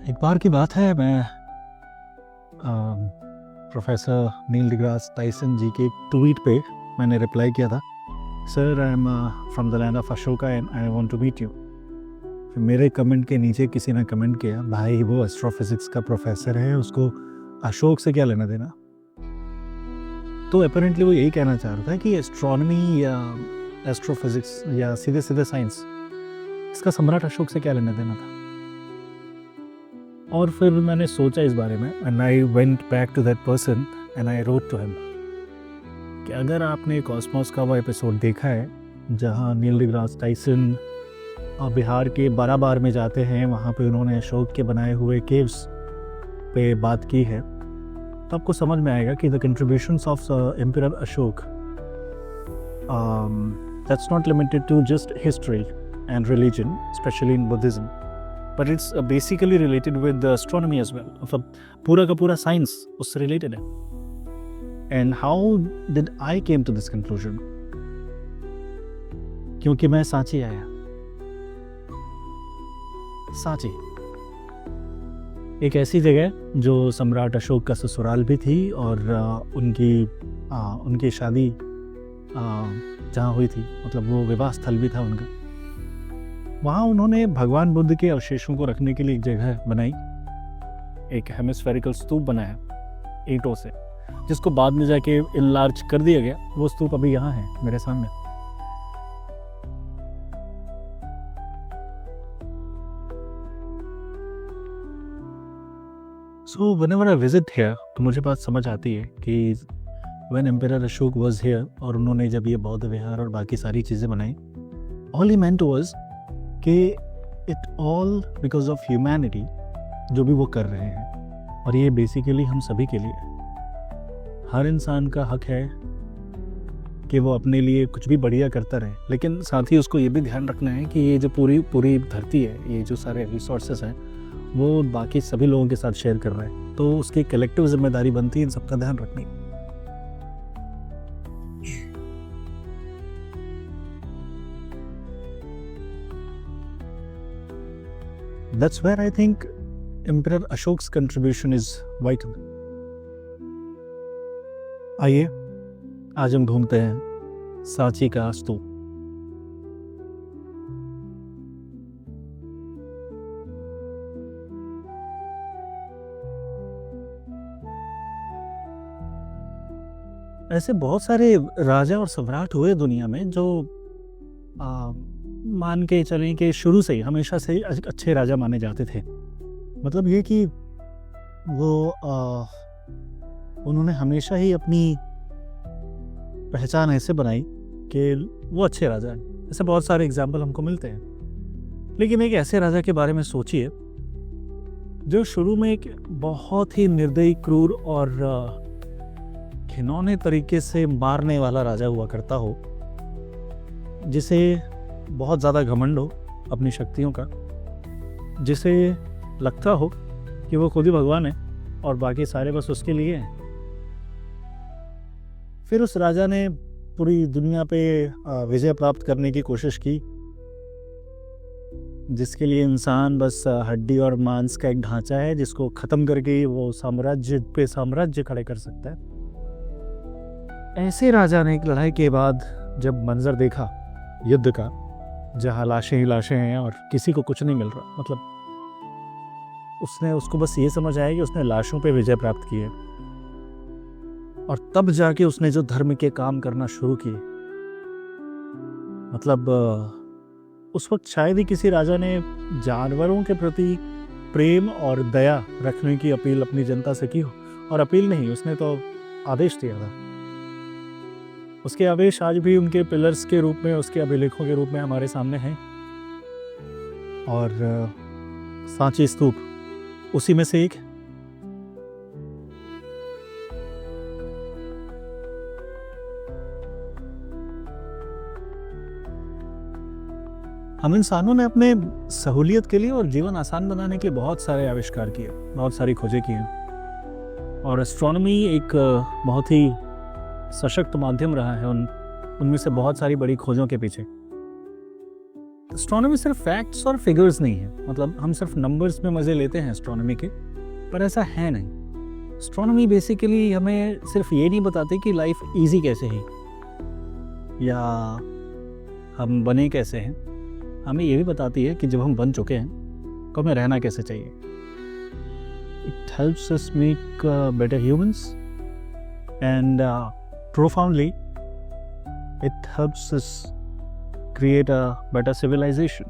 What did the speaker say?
एक बार की बात है, मैं प्रोफेसर नील डिग्रास टाइसन जी के एक ट्वीट पे मैंने रिप्लाई किया था, sir I am from the land of Ashoka and I want to meet you. फिर मेरे कमेंट के नीचे किसी ने कमेंट किया, भाई वो एस्ट्रोफिजिक्स का प्रोफेसर है, उसको अशोक से क्या लेना देना। तो अपेरेंटली वो यही कहना चाह रहा था कि एस्ट्रोनॉमी या एस्ट्रोफिजिक्स या सीधे सीधे साइंस, इसका सम्राट अशोक से क्या लेना देना था। और फिर मैंने सोचा इस बारे में and I went back to that person and I wrote to him कि अगर आपने कॉस्मोस का वो एपिसोड देखा है जहां नील डिग्रास टाइसन बिहार के बाराबार में जाते हैं, वहाँ पे उन्होंने अशोक के बनाए हुए केव्स पे बात की है, तो आपको समझ में आएगा कि the contributions of emperor Ashok that's not limited to just history and religion, especially in Buddhism, but it's basically related with the astronomy as well. मतलब पूरा का पूरा साइंस उससे रिलेटेड है. And how did I came to this conclusion? क्योंकि मैं सांची आया. सांची एक ऐसी जगह जो सम्राट अशोक का ससुराल भी थी और उनकी शादी जहाँ हुई थी, मतलब वो विवाह स्थल भी था उनका. वहाँ उन्होंने भगवान बुद्ध के अवशेषों को रखने के लिए एक जगह बनाई, एक हेमिस्फेरिकल स्तूप बनाया ईंटों से, जिसको बाद में जाके इनलार्ज कर दिया गया. वो स्तूप अभी यहाँ है मेरे सामने. So whenever I visit here, तो मुझे बात समझ आती है कि when emperor Ashok was here और उन्होंने जब ये बौद्ध विहार और बाकी सारी चीज़ें बनाई, ऑल ही मेंट वाज कि it all because of humanity, जो भी वो कर रहे हैं. और ये बेसिकली हम सभी के लिए, हर इंसान का हक है कि वो अपने लिए कुछ भी बढ़िया करता रहे, लेकिन साथ ही उसको ये भी ध्यान रखना है कि ये जो पूरी धरती है, ये जो सारे रिसोर्सेस हैं, वो बाकी सभी लोगों के साथ शेयर कर रहे हैं. तो उसकी कलेक्टिव जिम्मेदारी बनती है इन सबका ध्यान रखनी. That's where I think Emperor Ashok's contribution is vital. आइए आज हम घूमते हैं सांची का स्तूप. ऐसे बहुत सारे राजा और सम्राट हुए दुनिया में जो मान के चलें कि शुरू से ही हमेशा से अच्छे राजा माने जाते थे. मतलब ये कि वो उन्होंने हमेशा ही अपनी पहचान ऐसे बनाई कि वो अच्छे राजा हैं. ऐसे बहुत सारे एग्जाम्पल हमको मिलते हैं. लेकिन एक ऐसे राजा के बारे में सोचिए जो शुरू में एक बहुत ही निर्दयी, क्रूर और घिनौने तरीके से मारने वाला राजा हुआ करता हो, जिसे बहुत ज़्यादा घमंड हो अपनी शक्तियों का, जिसे लगता हो कि वो खुद ही भगवान है और बाकी सारे बस उसके लिए हैं. फिर उस राजा ने पूरी दुनिया पे विजय प्राप्त करने की कोशिश की, जिसके लिए इंसान बस हड्डी और मांस का एक ढांचा है, जिसको ख़त्म करके वो साम्राज्य पे साम्राज्य खड़े कर सकता है. ऐसे राजा ने एक लड़ाई के बाद जब मंजर देखा युद्ध का, जहाँ लाशें ही लाशें हैं और किसी को कुछ नहीं मिल रहा, मतलब उसको बस ये समझ आया कि उसने लाशों पे विजय प्राप्त की है. और तब जाके उसने जो धर्म के काम करना शुरू किए, मतलब उस वक्त शायद ही किसी राजा ने जानवरों के प्रति प्रेम और दया रखने की अपील अपनी जनता से की हो. और अपील नहीं, उसने तो आदेश दिया था. उसके आदेश आज भी उनके पिलर्स के रूप में, उसके अभिलेखों के रूप में हमारे सामने हैं. और सांची स्तूप उसी में से एक. हम इंसानों ने अपने सहूलियत के लिए और जीवन आसान बनाने के लिए बहुत सारे आविष्कार किए, बहुत सारी खोजें की हैं. और एस्ट्रोनॉमी एक बहुत ही सशक्त माध्यम रहा है उनमें से बहुत सारी बड़ी खोजों के पीछे. एस्ट्रोनॉमी सिर्फ फैक्ट्स और फिगर्स नहीं है, मतलब हम सिर्फ नंबर्स में मज़े लेते हैं एस्ट्रोनॉमी के, पर ऐसा है नहीं। एस्ट्रोनॉमी बेसिकली हमें सिर्फ ये नहीं बताती कि लाइफ इजी कैसे है या हम बने कैसे हैं, हमें ये भी बताती है कि जब हम बन चुके हैं तो हमें रहना कैसे चाहिए। It helps us make better humans and profoundly it helps us create a better civilization.